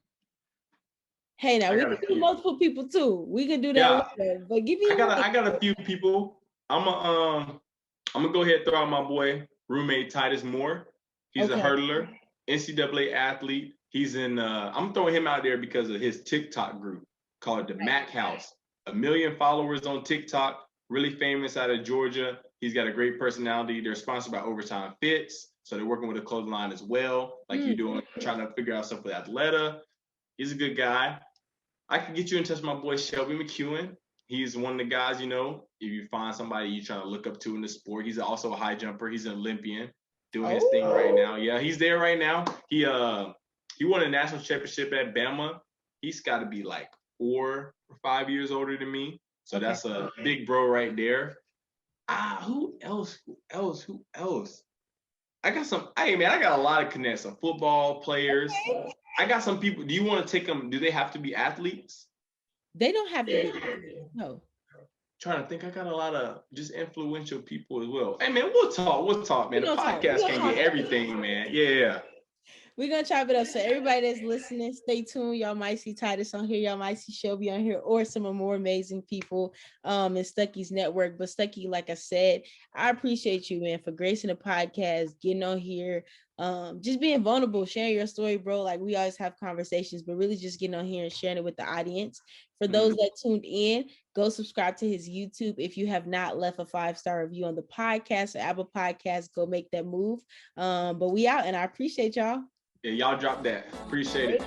Hey, now we can do multiple people too. We can do that later. But give me. I got a few people. I'm gonna go ahead and throw out my boy roommate Titus Moore. He's a hurdler, NCAA athlete. He's in. I'm throwing him out there because of his TikTok group called the Mac House. 1 million followers on TikTok. Really famous out of Georgia. He's got a great personality. They're sponsored by Overtime Fits, so they're working with a clothing line as well, like you're doing, trying to figure out stuff with Athleta. He's a good guy. I can get you in touch with my boy Shelby Mckeon. He's one of the guys, you know, if you find somebody you're trying to look up to in the sport. He's also a high jumper. He's an Olympian doing his thing right now. Yeah, he's there right now. He won a national championship at Bama. He's got to be like 4 or 5 years older than me. So that's a big bro right there. Who else? I got some. Hey man, I got a lot of connects. Some football players. I got some people. Do you want to take them? Do they have to be athletes? They don't have to be. No. Trying to think. I got a lot of just influential people as well. Hey man, we'll talk, man. The podcast can get everything, man. Yeah. We're going to chop it up. So everybody that's listening, stay tuned. Y'all might see Titus on here. Y'all might see Shelby on here or some more amazing people in Stuckey's network. But Stuckey, like I said, I appreciate you, man, for gracing the podcast, getting on here, just being vulnerable, sharing your story, bro. Like we always have conversations, but really just getting on here and sharing it with the audience. For those that tuned in, go subscribe to his YouTube. If you have not left a 5-star review on the podcast or Apple Podcasts, go make that move. But we out, and I appreciate y'all. Yeah, y'all drop that. Appreciate it.